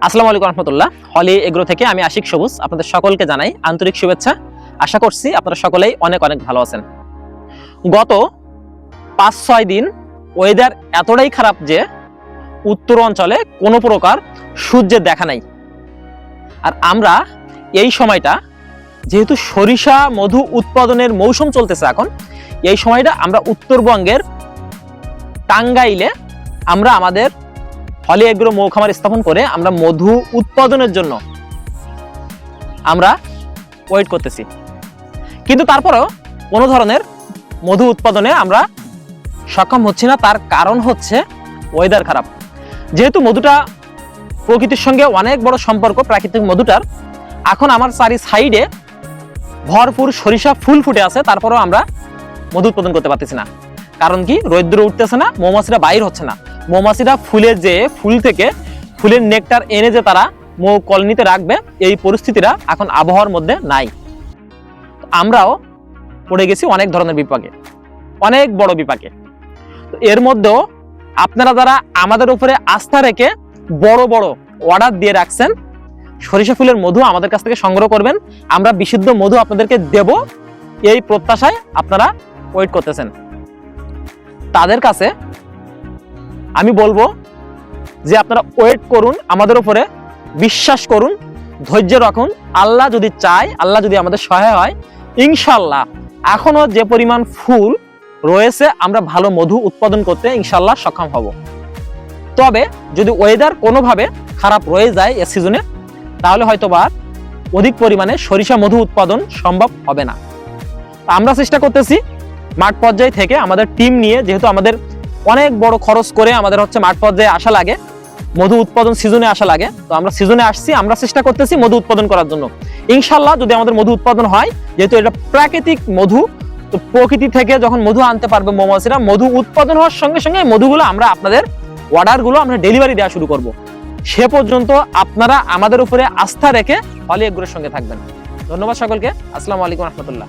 আসসালামু আলাইকুম রহমতুল্লাহ। হলি এগ্রো থেকে আমি আশিক সবুজ আপনাদের সকলকে জানাই আন্তরিক শুভেচ্ছা। আশা করছি আপনারা সকলেই অনেক অনেক ভালো আছেন। গত ৫-৬ দিন ওয়েদার এতটাই খারাপ যে উত্তর অঞ্চলে কোনো প্রকার সূর্যের দেখা নাই। আর আমরা এই সময়টা যেহেতু সরিষা মধু উৎপাদনের মৌসুম চলতেছে, এখন এই সময়টা আমরা উত্তরবঙ্গের টাঙ্গাইলে আমরা আমাদের হলি এগ্রো মৌ খামার স্থাপন করে আমরা মধু উৎপাদনের জন্য আমরা ওয়েট করতেছি, কিন্তু তারপরেও কোনো ধরনের মধু উৎপাদনে আমরা সক্ষম হচ্ছি না। তার কারণ হচ্ছে ওয়েদার খারাপ। যেহেতু মধুটা প্রকৃতির সঙ্গে অনেক বড় সম্পর্ক, প্রাকৃতিক মধুটার এখন আমার চারি সাইডে ভরপুর সরিষা ফুল ফুটে আছে, তারপরেও আমরা মধু উৎপাদন করতে পারতেছি না। কারণ কি? রৌদ্র উঠতেছে না, মৌমাছিরা বাইর হচ্ছে না। মৌমাছিরা ফুলের যে ফুল থেকে ফুলের নেকটার এনে যে তারা মৌ কলোনিতে রাখবে, এই পরিস্থিতিটা এখন আবহাওয়ার মধ্যে নাই। আমরাও পড়ে গেছি অনেক ধরনের বিপাকে, অনেক বড় বিপাকে। এর মধ্যেও আপনারা যারা আমাদের উপরে আস্থা রেখে বড় বড় অর্ডার দিয়ে রাখছেন, সরিষা ফুলের মধু আমাদের কাছ থেকে সংগ্রহ করবেন, আমরা বিশুদ্ধ মধু আপনাদেরকে দেব, এই প্রত্যাশায় আপনারা ওয়েট করতেছেন। তাদের কাছে আমি বলবো যে আপনারা ওয়েট করুন, আমাদের উপরে বিশ্বাস করুন, ধৈর্য রাখুন। আল্লাহ যদি চায়, আল্লাহ যদি আমাদের সহায় হয়, ইনশাল্লাহ এখনো যে পরিমাণ ফুল রয়েছে আমরা ভালো মধু উৎপাদন করতে ইনশাল্লাহ সক্ষম হব। তবে যদি ওয়েদার কোনোভাবে খারাপ রয়ে যায় এ সিজনে, তাহলে হয়তোবা অধিক পরিমাণে সরিষা মধু উৎপাদন সম্ভব হবে না। আমরা চেষ্টা করতেছি মাঠ পর্যায়ে থেকে আমাদের টিম নিয়ে, যেহেতু আমাদের অনেক বড় খরচ করে আমাদের হচ্ছে মাঠ পর্যায়ে আসা লাগে, মধু উৎপাদন সিজনে আসা লাগে, তো আমরা সিজনে আসছি, আমরা চেষ্টা করতেছি মধু উৎপাদন করার জন্য। ইনশাল্লাহ যদি আমাদের মধু উৎপাদন হয়, যেহেতু এটা প্রাকৃতিক মধু, তো প্রকৃতি থেকে যখন মধু আনতে পারবে মৌমাছিরা, মধু উৎপাদন হওয়ার সঙ্গে সঙ্গে মধুগুলো আমরা আপনাদের অর্ডারগুলো আমরা ডেলিভারি দেওয়া শুরু করব। সে পর্যন্ত আপনারা আমাদের উপরে আস্থা রেখে হলি এগ্রোর সঙ্গে থাকবেন। ধন্যবাদ সকলকে। আসসালামু আলাইকুম রহমতুল্লাহ।